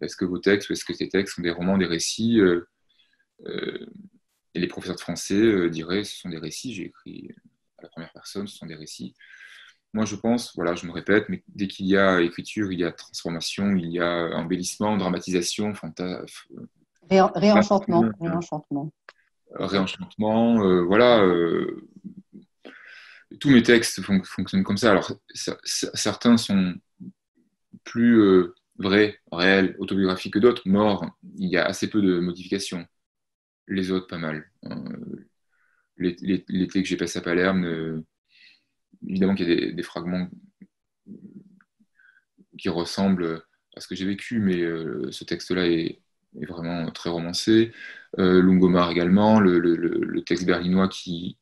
est-ce que vos textes ou est-ce que tes textes sont des romans, des récits euh, et les professeurs de français diraient ce sont des récits. J'ai écrit à la première personne, ce sont des récits. Moi, je pense, voilà, je me répète, mais dès qu'il y a écriture, il y a transformation, il y a embellissement, dramatisation, Réenchantement, réenchantement. réenchantement. Voilà, tous mes textes fonctionnent comme ça. Alors, certains sont plus vrais, réels, autobiographiques que d'autres. Morts, il y a assez peu de modifications. Les autres, pas mal. L'été que j'ai passé à Palerme, évidemment qu'il y a des fragments qui ressemblent à ce que j'ai vécu, mais ce texte-là est vraiment très romancé. Lungomar également, le texte berlinois qui,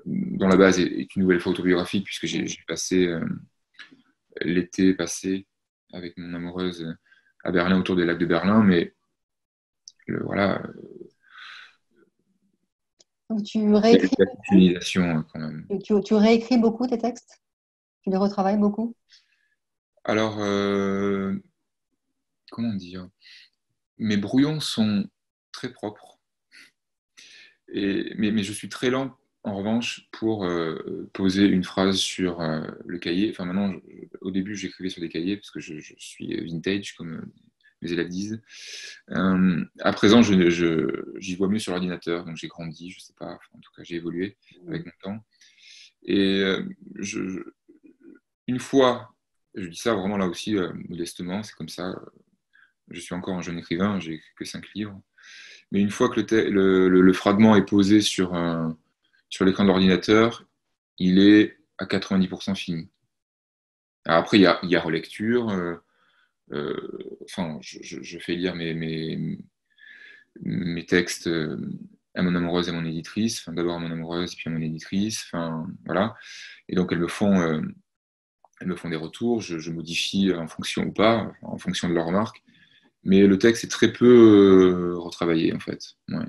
dont la base est une nouvelle fois autobiographique, puisque j'ai passé l'été passé avec mon amoureuse à Berlin, autour des lacs de Berlin, mais voilà, Donc, il y avait de la continuisation quand même. tu réécris beaucoup tes textes? Tu les retravailles beaucoup? Alors, comment dire? Mes brouillons sont très propres, mais je suis très lent, en revanche, pour poser une phrase sur le cahier. Enfin, maintenant, au début, j'écrivais sur des cahiers, parce que je suis vintage, comme les élèves disent. À présent, j'y vois mieux sur l'ordinateur, donc j'ai grandi, je sais pas, enfin, en tout cas, j'ai évolué avec mon temps. Et je, une fois, je dis ça vraiment là aussi modestement, c'est comme ça, je suis encore un jeune écrivain, j'ai écrit que 5 livres, mais une fois que le fragment est posé sur l'écran de l'ordinateur, il est à 90% fini. Alors après, il y a relecture, enfin, je fais lire mes textes à mon amoureuse et à mon éditrice, enfin, d'abord à mon amoureuse puis à mon éditrice, enfin, voilà, et donc elles me font des retours, je modifie en fonction ou pas, en fonction de leurs remarques. Mais le texte est très peu retravaillé, en fait. Ouais.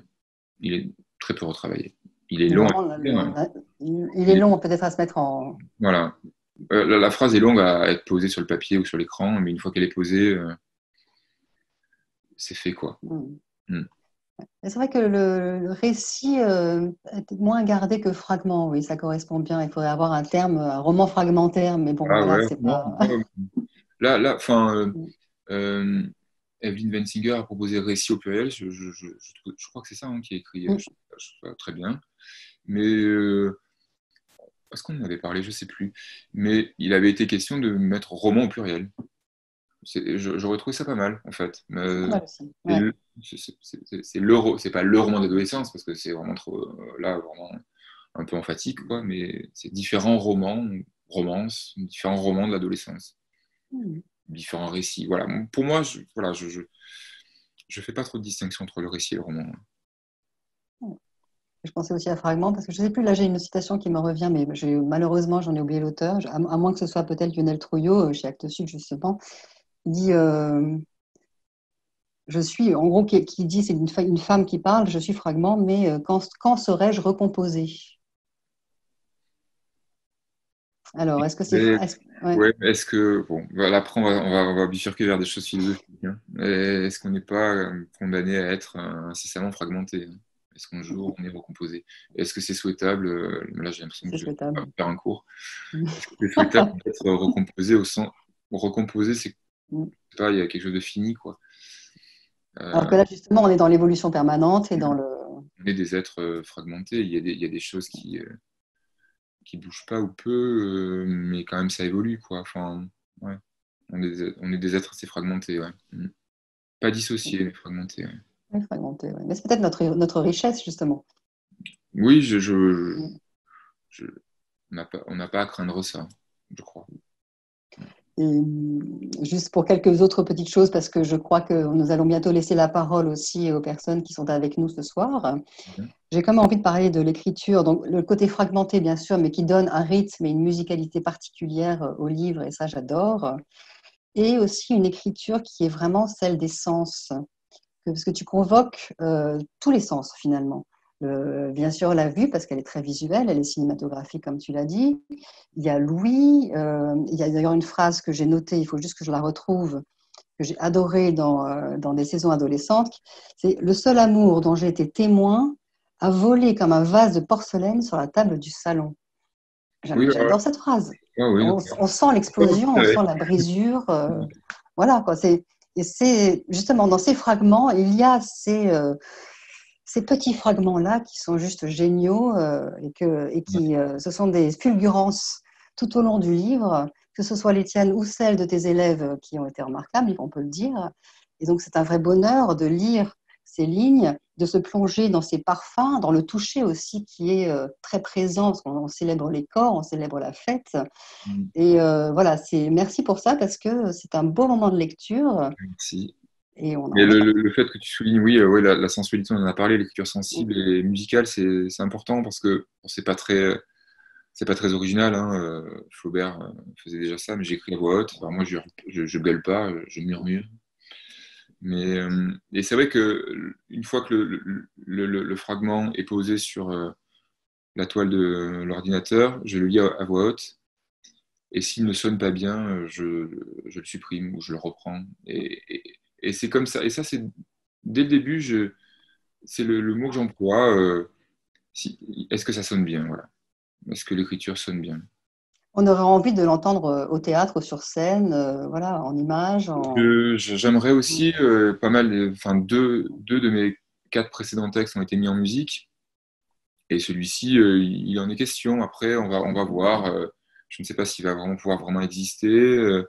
Il est très peu retravaillé. Il est long à Vraiment, écrire. il est long peut-être à se mettre en... Voilà. La phrase est longue à être posée sur le papier ou sur l'écran, mais une fois qu'elle est posée, c'est fait, quoi. Mm. C'est vrai que le récit est moins gardé que fragment, oui, ça correspond bien. Il faudrait avoir un terme, un roman fragmentaire, mais bon, Ah voilà, ouais, c'est non, pas... là, enfin, euh, Evelyn Wensinger a proposé récit au pluriel. Je crois que c'est ça hein, qui est écrit. Très bien. Mais est-ce qu'on en avait parlé? Je sais plus. Mais il avait été question de mettre roman au pluriel. J'aurais trouvé ça pas mal, en fait. Pas mal aussi. C'est Ouais. le- c'est pas le roman d'adolescence, parce que c'est vraiment trop, là, vraiment un peu emphatique, quoi, mais c'est différents romans, romances, différents romans de l'adolescence, Mm. différents récits. Voilà. Pour moi, voilà, je fais pas trop de distinction entre le récit et le roman. Je pensais aussi à fragment parce que je ne sais plus, là j'ai une citation qui me revient, mais malheureusement j'en ai oublié l'auteur, à moins que ce soit peut-être Lionel Trouillot chez Actes Sud justement. Il dit je suis, en gros, qui dit, c'est une femme qui parle, je suis fragment, mais quand serai-je rekomposée? Alors, est-ce que c'est... Mais, Ouais. ouais, est-ce que, bon, voilà, après on va bifurquer vers des choses philosophiques. Hein. Est-ce qu'on n'est pas condamné à être incessamment fragmenté? Hein. Est-ce qu'un jour on est recomposé? Est-ce que c'est souhaitable? Là, j'ai l'impression que C'est je vais souhaitable. faire un cours. Est-ce que c'est souhaitable d'être recomposé au sens. Recomposé, c'est pas, il y a quelque chose de fini, quoi. Alors Euh, que là, justement, on est dans l'évolution permanente et dans le... on est des êtres fragmentés. Il y a des choses qui bougent pas ou peu, mais quand même ça évolue, quoi. Enfin, ouais. On est des êtres assez fragmentés, ouais. Mm. Pas dissociés, mais fragmentés, ouais. Ouais, fragmenté, ouais. Mais c'est peut-être notre richesse, justement. Oui, je- on n'a pas à craindre ça, je crois. Et juste pour quelques autres petites choses, parce que je crois que nous allons bientôt laisser la parole aussi aux personnes qui sont avec nous ce soir. Mhm. J'ai quand même envie de parler de l'écriture, donc le côté fragmenté bien sûr, mais qui donne un rythme et une musicalité particulière au livre, et ça j'adore. Et aussi une écriture qui est vraiment celle des sens, parce que tu convoques tous les sens finalement. Bien sûr la vue, parce qu'elle est très visuelle, elle est cinématographique comme tu l'as dit. Il y a l'ouïe, il y a d'ailleurs une phrase que j'ai notée, il faut juste que je la retrouve, que j'ai adorée dans des saisons adolescentes, c'est « Le seul amour dont j'ai été témoin a volé comme un vase de porcelaine sur la table du salon ». Oui, J'adore cette phrase. oui, On sent l'explosion, on sent la brisure. Voilà, quoi. Et c'est justement dans ces fragments, il y a ces petits fragments-là qui sont juste géniaux et qui, ce sont des fulgurances tout au long du livre, que ce soit les tiennes ou celles de tes élèves qui ont été remarquables, on peut le dire. Et donc, c'est un vrai bonheur de lire ces lignes, de se plonger dans ces parfums, dans le toucher aussi qui est très présent, parce qu'on célèbre les corps, on célèbre la fête. Et voilà, merci pour ça, parce que c'est un beau moment de lecture merci. et on a Mais envie de... le fait que tu soulignes, oui, ouais, la sensualité, on en a parlé, l'écriture sensible et musicale, c'est important parce que bon, c'est pas très original. Hein, Flaubert faisait déjà ça, mais j'écris à voix haute. Alors moi, je gueule pas, je murmure. Et c'est vrai que une fois que le fragment est posé sur la toile de l'ordinateur, je le lis à voix haute. Et s'il ne sonne pas bien, je le supprime ou je le reprends. Et c'est comme ça. Et ça, c'est dès le début, c'est le mot que j'emploie. Est-ce que ça sonne bien? Voilà. Est-ce que l'écriture sonne bien? On aurait envie de l'entendre au théâtre, sur scène, voilà, en images. J'aimerais aussi pas mal, enfin deux de mes 4 précédents textes ont été mis en musique. Et celui-ci, il en est question. Après, on va voir. Je ne sais pas s'il va vraiment pouvoir vraiment exister.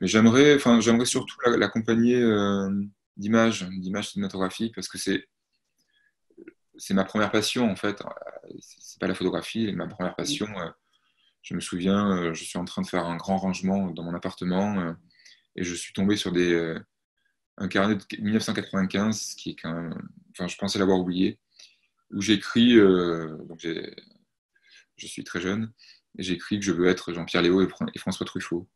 Mais j'aimerais surtout l'accompagner d'images cinématographiques parce que c'est ma première passion en fait. C'est pas la photographie, c'est ma première passion. Je me souviens, je suis en train de faire un grand rangement dans mon appartement et je suis tombé sur un carnet de 1995 qui est quand même, enfin, je pensais l'avoir oublié, où j'écris, je suis très jeune, et j'écris que je veux être Jean-Pierre Léaud et François Truffaut.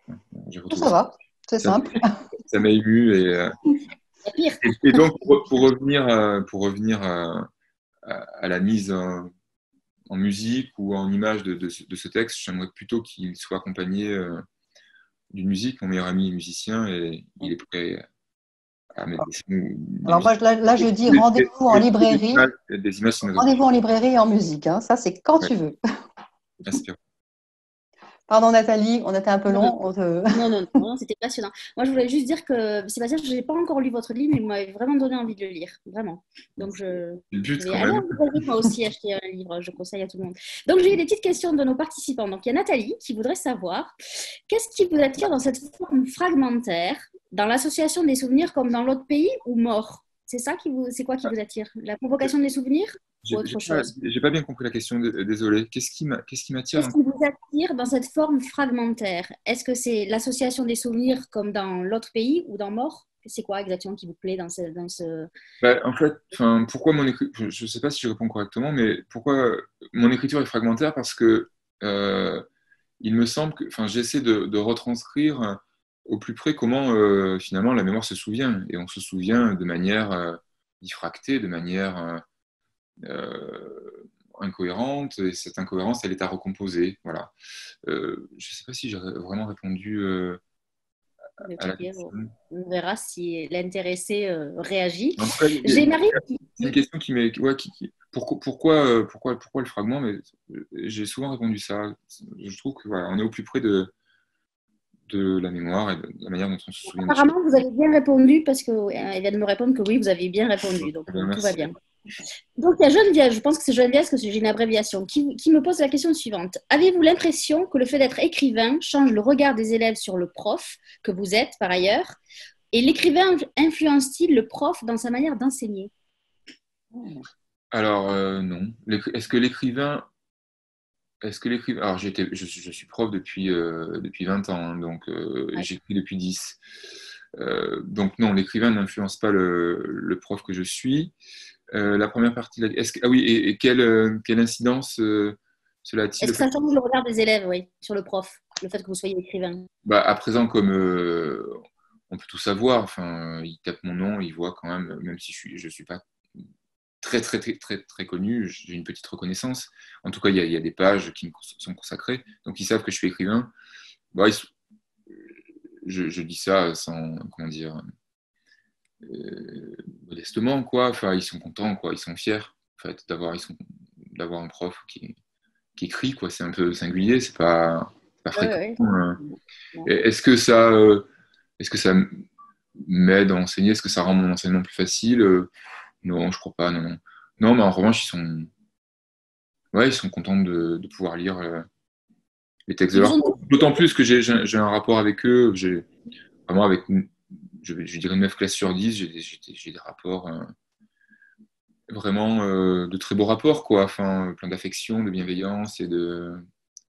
J'ai retrouvé Ça va, c'est ça. simple. Ça m'a ému Pire. et donc pour revenir à la mise en musique ou en image de ce texte, j'aimerais plutôt qu'il soit accompagné d'une musique. Mon meilleur ami est musicien et il est prêt à mettre des Alors moi, musiques, là, je dis rendez-vous en librairie. des images cinématographiques. Rendez-vous en librairie et en musique, hein. Ça, c'est quand Ouais, tu veux. inspirant. Pardon Nathalie, on était un peu Non, long. non, c'était passionnant. Moi, je voulais juste dire que Sébastien, je n'ai pas encore lu votre livre, mais vous m'avez vraiment donné envie de le lire, vraiment. Donc, Le but je vais quand aller même. en librairie, moi aussi, acheter un livre. Je conseille à tout le monde. Donc, j'ai des petites questions de nos participants. Donc, il y a Nathalie qui voudrait savoir qu'est-ce qui vous attire dans cette forme fragmentaire, dans l'association des souvenirs comme dans l'autre pays ou mort? C'est quoi qui vous attire? La convocation des souvenirs ou autre chose? J'ai pas bien compris la question, désolé. Qu'est-ce qui m'attire Qu'est-ce qui vous attire dans cette forme fragmentaire? Est-ce que c'est l'association des souvenirs comme dans l'autre pays ou dans mort? C'est quoi exactement qui vous plaît dans ce... En fait, pourquoi mon écriture, je ne sais pas si je réponds correctement, mais pourquoi mon écriture est fragmentaire? Parce que il me semble que, j'essaie de retranscrire au plus près comment finalement la mémoire se souvient, et on se souvient de manière diffractée, de manière incohérente, et cette incohérence, elle est à recomposer. Voilà. Je ne sais pas si j'ai vraiment répondu à la question. On verra si l'intéressé réagit. En tout cas, J'ai Marie c'est une question qui m'est. Ouais, pourquoi le fragment? Mais j'ai souvent répondu ça. Je trouve que voilà, on est au plus près de la mémoire et de la manière dont on se souvient des choses. Apparemment, vous avez bien répondu parce qu'elle vient de me répondre que oui, vous avez bien répondu. Donc, Bien, tout va merci. bien. Donc, il y a Geneviève, je pense que c'est Geneviève parce que j'ai une abréviation, qui me pose la question suivante. Avez-vous l'impression que le fait d'être écrivain change le regard des élèves sur le prof, que vous êtes par ailleurs, et l'écrivain influence-t-il le prof dans sa manière d'enseigner? Alors, non. Alors, je suis prof depuis 20 ans, hein, donc Ouais. j'écris depuis 10. Donc, non, l'écrivain n'influence pas le prof que je suis. La première partie, ah oui, et quelle incidence cela a-t-il? Est-ce que ça change le regard des élèves, oui, sur le prof, le fait que vous soyez écrivain? À présent, comme on peut tout savoir, il tape mon nom, il voit quand même si je suis pas très, très, très, très, très connu, j'ai une petite reconnaissance. En tout cas, il y a des pages qui me sont consacrées, donc ils savent que je suis écrivain. Bah, je dis ça sans, comment dire, modestement, quoi. Ils sont contents, quoi. Ils sont fiers, en fait, d'avoir un prof qui écrit, quoi. C'est un peu singulier, c'est pas fréquent. Ouais. Est-ce que ça m'aide à enseigner? Est-ce que ça rend mon enseignement plus facile? Non, je crois pas, non, non. Non, mais en revanche, ouais, ils sont contents de pouvoir lire les textes de Ils vous leur ont prof. D'autant plus que j'ai un rapport avec eux, j'ai vraiment avec, je dirais 9 classes sur 10, j'ai des rapports vraiment de très beaux rapports, quoi. Plein d'affection, de bienveillance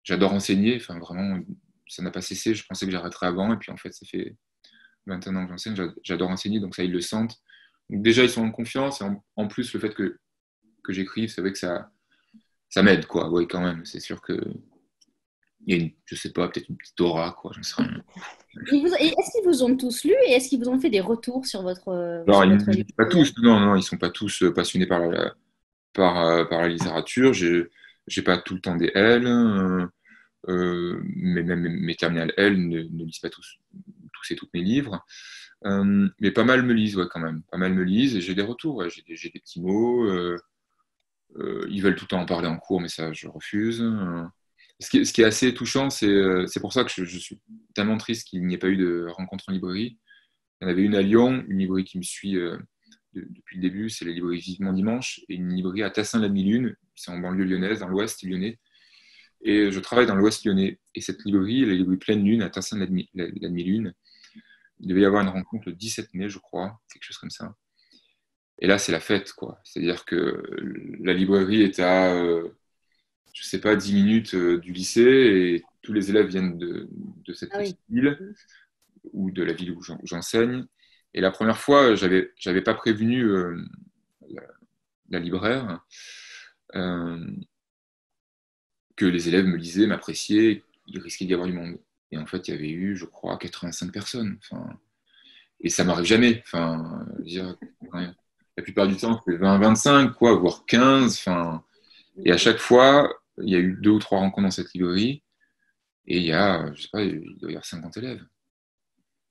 j'adore enseigner, vraiment, ça n'a pas cessé. Je pensais que j'arrêterais avant, et puis en fait, ça fait 21 ans que j'enseigne, j'adore enseigner, donc ça, ils le sentent. Donc déjà, ils sont en confiance, et en plus, le fait que j'écrive, c'est vrai que ça m'aide, quoi. Oui, quand même, c'est sûr que il y a je sais pas, peut-être une petite aura, quoi, j'en sais rien. Et est-ce qu'ils vous ont tous lu et est-ce qu'ils vous ont fait des retours Alors, sur ils votre ne livre? lisent pas tous, non, non, ils ne sont pas tous passionnés par la littérature. J'ai pas tout le temps des L, mais même mes terminales L ne lisent pas tous et toutes mes livres. Mais pas mal me lisent, ouais, quand même. Pas mal me lisent et j'ai des retours, ouais. J'ai des petits mots. Ils veulent tout le temps en parler en cours, mais ça, je refuse. Ce qui est assez touchant, c'est pour ça que je suis tellement triste qu'il n'y ait pas eu de rencontre en librairie. Il y en avait une à Lyon, une librairie qui me suit depuis le début, c'est la librairie Vivement Dimanche, et une librairie à Tassin-la-Demi-Lune, c'est en banlieue lyonnaise, dans l'ouest lyonnais. Et je travaille dans l'ouest lyonnais. Et cette librairie, la librairie Pleine Lune, à Tassin-la-Demi-Lune, il devait y avoir une rencontre le 17 mai, je crois, quelque chose comme ça. Et là, c'est la fête, quoi. C'est-à-dire que la librairie est à, je sais pas, 10 minutes du lycée, et tous les élèves viennent de cette Ah oui. petite ville, ou de la ville où j'enseigne. Et la première fois, j'avais pas prévenu la libraire euh, que les élèves me lisaient, m'appréciaient, il risquait d'y avoir du monde. Et en fait, il y avait eu, je crois, 85 personnes. Enfin, et ça m'arrive jamais. Enfin, je veux dire, ouais, la plupart du temps, c'est 20, 25, quoi, voire 15. Enfin, et à chaque fois, il y a eu 2 ou 3 rencontres dans cette librairie. Et il y a, je sais pas, il doit y avoir 50 élèves.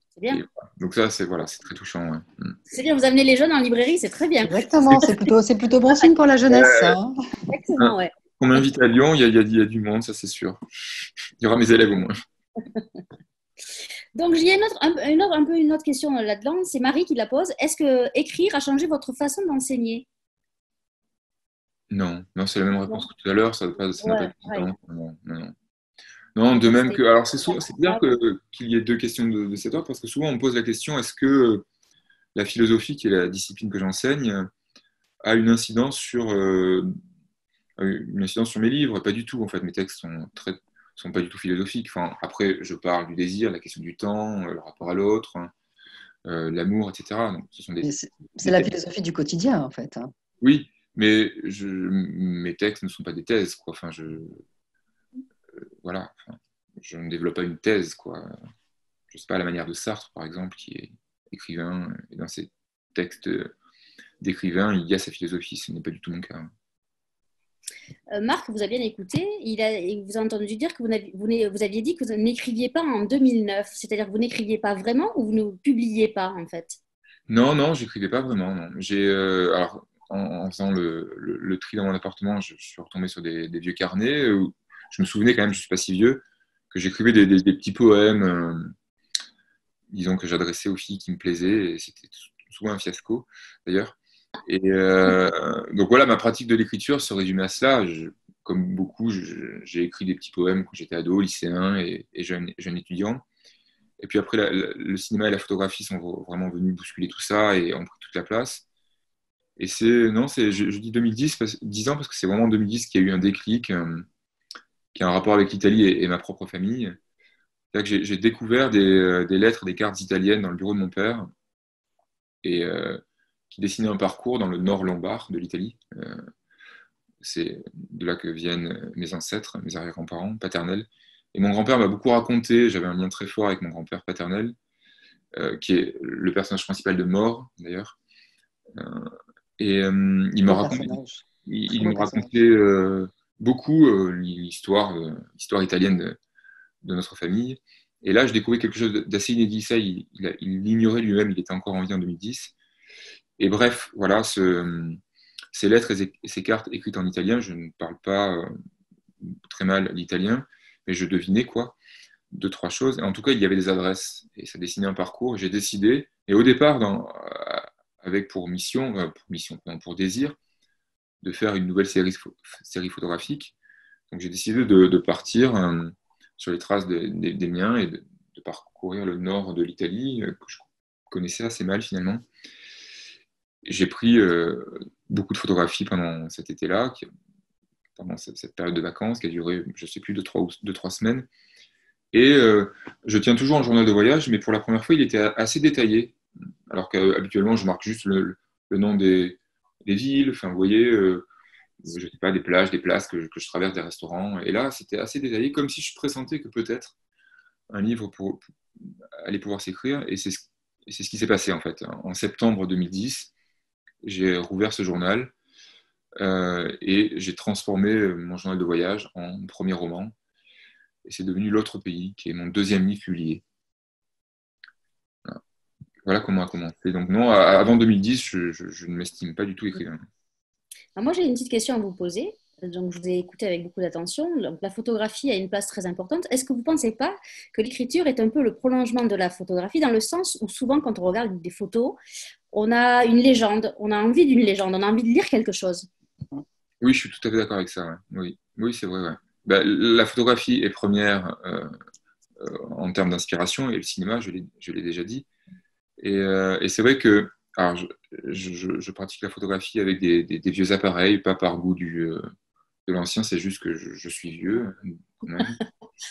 C'est Et bien. voilà. Donc ça, c'est très touchant. Ouais. C'est bien, vous amenez les jeunes en librairie, c'est très bien. Exactement, c'est plutôt bon signe pour la jeunesse, ça, hein. Exactement, ouais. On m'invite à Lyon, il y a du monde, ça c'est sûr. Il y aura mes élèves au moins. Donc, j'ai une autre question là-dedans. C'est Marie qui la pose. Est-ce que écrire a changé votre façon d'enseigner? Non, non, c'est la même réponse Non. que tout à l'heure, ça n'a pas Ouais, de pareil. différence. Non, non, non. Non, de même C'était que. Alors, c'est bien qu'il y ait 2 questions de cet ordre, parce que souvent on me pose la question est-ce que la philosophie, qui est la discipline que j'enseigne, a une incidence sur mes livres? Pas du tout, en fait. Mes textes sont pas du tout philosophiques. Enfin, après, je parle du désir, la question du temps, le rapport à l'autre, l'amour, etc. Donc, ce sont Et c'est des la textes. philosophie du quotidien, en fait, hein. Oui, mais mes textes ne sont pas des thèses, quoi. Enfin, voilà. Enfin, je ne développe pas une thèse, quoi. Je sais pas, à la manière de Sartre, par exemple, qui est écrivain, et dans ses textes d'écrivain, il y a sa philosophie. Ce n'est pas du tout mon cas. Marc vous a bien écouté. Il vous a entendu dire que vous aviez dit que vous n'écriviez pas en 2009. C'est-à-dire que vous n'écriviez pas vraiment ou vous ne publiez pas, en fait? Non, non, j'écrivais pas vraiment. Non. Alors, en faisant le tri dans mon appartement, je suis retombé sur des vieux carnets où je me souvenais quand même, je suis pas si vieux, que j'écrivais des petits poèmes, disons que j'adressais aux filles qui me plaisaient, et c'était souvent un fiasco d'ailleurs. Et donc voilà, ma pratique de l'écriture se résumait à cela. Comme beaucoup, j'ai écrit des petits poèmes quand j'étais ado, lycéen et jeune étudiant. Et puis après, le cinéma et la photographie sont vraiment venus bousculer tout ça et ont pris toute la place. Et non, je dis 2010, 10 ans parce que c'est vraiment en 2010 qu'il y a eu un déclic qui a un rapport avec l'Italie et ma propre famille. C'est-à-dire que j'ai découvert des lettres, des cartes italiennes dans le bureau de mon père et qui dessinaient un parcours dans le nord lombard de l'Italie. C'est de là que viennent mes ancêtres, mes arrière-grands-parents paternels. Et mon grand-père m'a beaucoup raconté, j'avais un lien très fort avec mon grand-père paternel, qui est le personnage principal de Mort, d'ailleurs. Euh, et Très beau personnage. Très il beau me personnage. racontait beaucoup l'histoire italienne de notre famille. Et là, je découvrais quelque chose d'assez inédit. Ça, il l'ignorait lui-même, il était encore en vie en 2010. Et bref, voilà, ces lettres et ces cartes écrites en italien, je ne parle pas très mal l'italien, mais je devinais quoi, 2, 3 choses. Et en tout cas, il y avait des adresses et ça dessinait un parcours. Et j'ai décidé, et au départ, avec pour mission, pour désir, de faire une nouvelle série photographique. Donc j'ai décidé de partir sur les traces des miens et de parcourir le nord de l'Italie, que je connaissais assez mal finalement. J'ai pris beaucoup de photographies pendant cet été-là, pendant cette période de vacances qui a duré, je ne sais plus, 2, 3 semaines. Et je tiens toujours un journal de voyage, mais pour la première fois, il était assez détaillé. Alors qu'habituellement, je marque juste le nom des villes, enfin, vous voyez, je sais pas, des plages, des places que je traverse, des restaurants. Et là, c'était assez détaillé, comme si je pressentais que peut-être un livre allait pouvoir s'écrire. Et c'est ce qui s'est passé, en fait. En septembre 2010, j'ai rouvert ce journal et j'ai transformé mon journal de voyage en premier roman. Et c'est devenu L'autre pays, qui est mon deuxième livre publié. Voilà comment a commencé. Donc non, avant 2010, je ne m'estime pas du tout écrivain. Alors moi, j'ai une petite question à vous poser. Donc, je vous ai écouté avec beaucoup d'attention. Donc, la photographie a une place très importante. Est-ce que vous ne pensez pas que l'écriture est un peu le prolongement de la photographie, dans le sens où souvent, quand on regarde des photos, on a une légende, on a envie d'une légende, on a envie de lire quelque chose. Oui, je suis tout à fait d'accord avec ça. Ouais. Oui, c'est vrai. Ouais. Ben, la photographie est première en termes d'inspiration, et le cinéma, je l'ai déjà dit. Et c'est vrai que alors, je pratique la photographie avec des vieux appareils, pas par goût de l'ancien, c'est juste que je suis vieux quand même.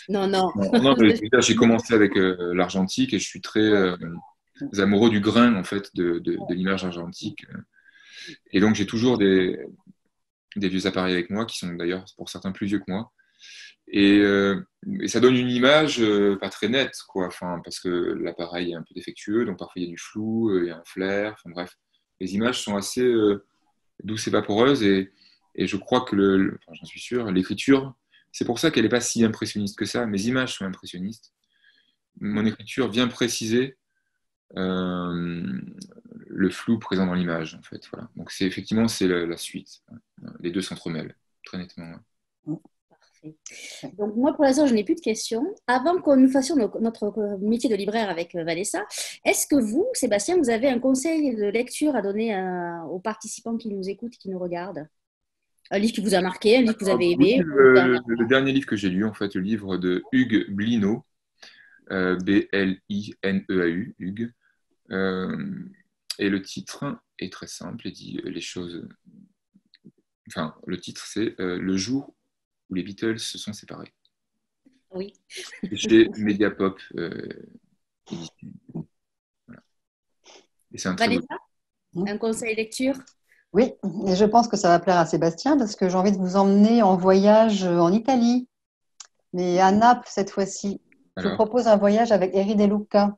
Non, non. Non, j'ai commencé avec l'argentique et je suis très amoureux du grain en fait de l'image argentique. Et donc j'ai toujours des vieux appareils avec moi qui sont d'ailleurs pour certains plus vieux que moi. Et ça donne une image pas très nette, quoi. Enfin, parce que l'appareil est un peu défectueux, donc parfois il y a du flou, il y a un flair. Enfin bref, les images sont assez douces et vaporeuses. Et je crois que enfin, j'en suis sûr, l'écriture, c'est pour ça qu'elle n'est pas si impressionniste que ça. Mes images sont impressionnistes. Mon écriture vient préciser le flou présent dans l'image, en fait. Voilà. Donc effectivement, c'est la suite. Les deux s'entremêlent très nettement. Ouais. Donc moi, pour l'instant, je n'ai plus de questions. Avant que nous fassions notre métier de libraire avec Vanessa, est-ce que vous, Sébastien, vous avez un conseil de lecture à donner aux participants qui nous écoutent, qui nous regardent? Un livre qui vous a marqué, un livre que vous avez aimé? Le dernier livre que j'ai lu, en fait, le livre de Hugues Blineau, B-L-I-N-E-A-U, Hugues. Et le titre est très simple, il dit les choses... Enfin, le titre, c'est Le jour où les Beatles se sont séparés. Oui. Chez Mediapop. Voilà. Et c'est un très Vanessa, un conseil lecture? Oui, et je pense que ça va plaire à Sébastien parce que j'ai envie de vous emmener en voyage en Italie, mais à Naples cette fois-ci. Je vous propose un voyage avec Eri De Luca.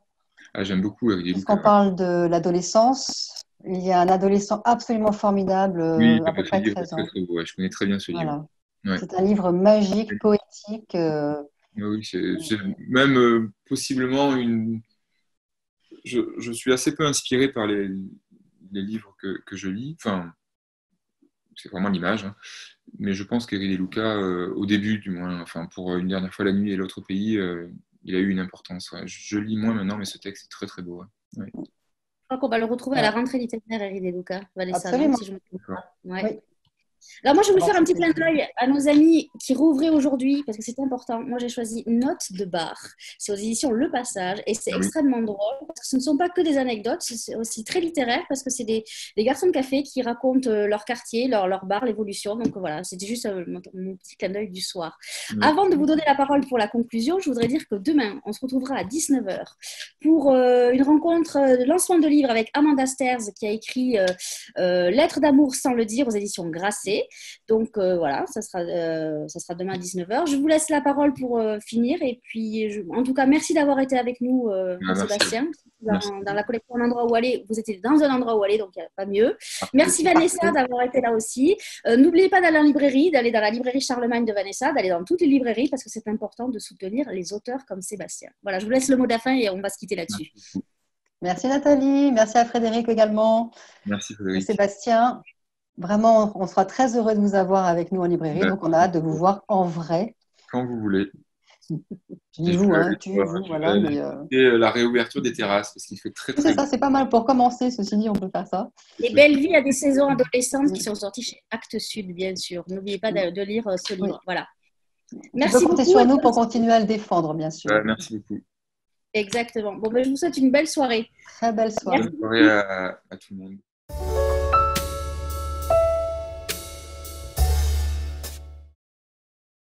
Ah, j'aime beaucoup Eri De Luca. Puisqu'on parle de l'adolescence, il y a un adolescent absolument formidable, oui, à peu près 13 ans. Très beau. Ouais, je connais très bien ce livre. Ouais. C'est un livre magique, poétique. Oui, c'est même possiblement une... Je suis assez peu inspiré par les livres que je lis. Enfin, c'est vraiment l'image. Hein. Mais je pense qu'Eri De Luca, au début du moins, enfin, pour Une dernière fois la nuit et L'autre pays, il a eu une importance. Ouais. Je lis moins maintenant, mais ce texte est très très beau. Ouais. Je crois qu'on va le retrouver à la rentrée littéraire, Eri De Luca. Vanessa, absolument. Si je me trompe pas. Ouais. Oui. Alors moi, je vais vous faire un petit clin d'œil à nos amis qui rouvraient aujourd'hui, parce que c'est important. Moi, j'ai choisi Notes de bar. C'est aux éditions Le Passage, et c'est extrêmement drôle, parce que ce ne sont pas que des anecdotes, c'est aussi très littéraire, parce que c'est des garçons de café qui racontent leur quartier, leur bar, l'évolution. Donc voilà, c'était juste mon petit clin d'œil du soir. Avant de vous donner la parole pour la conclusion, je voudrais dire que demain, on se retrouvera à 19h pour une rencontre de lancement de livre avec Amanda Stairs, qui a écrit Lettres d'amour sans le dire aux éditions Grasset. Donc voilà, ça sera demain à 19h. Je vous laisse la parole pour finir. Et puis, en tout cas, merci d'avoir été avec nous, Sébastien. Dans la collection Un endroit où aller, vous étiez dans un endroit où aller, donc il n'y a pas mieux. Merci Vanessa d'avoir été là aussi. N'oubliez pas d'aller en librairie, d'aller dans la librairie Charlemagne de Vanessa, d'aller dans toutes les librairies, parce que c'est important de soutenir les auteurs comme Sébastien. Voilà, je vous laisse le mot de la fin et on va se quitter là-dessus. Merci Nathalie, merci à Frédéric également. Merci Frédéric. Et Sébastien. Vraiment, on sera très heureux de vous avoir avec nous en librairie, donc on a hâte de vous voir en vrai. Quand vous voulez. Je dis vous, voilà. Et la réouverture des terrasses, parce qu'il fait très c'est ça, c'est pas mal pour commencer, ceci dit, on peut faire ça. Les belles vies à des saisons adolescentes qui sont sorties chez Actes Sud, bien sûr. N'oubliez pas de lire ce livre. Oui. Voilà. Merci beaucoup. Comptez sur nous pour continuer à le défendre, bien sûr. Merci beaucoup. Exactement. Bon, je vous souhaite une belle soirée. Très belle soirée. Bonne soirée à tout le monde.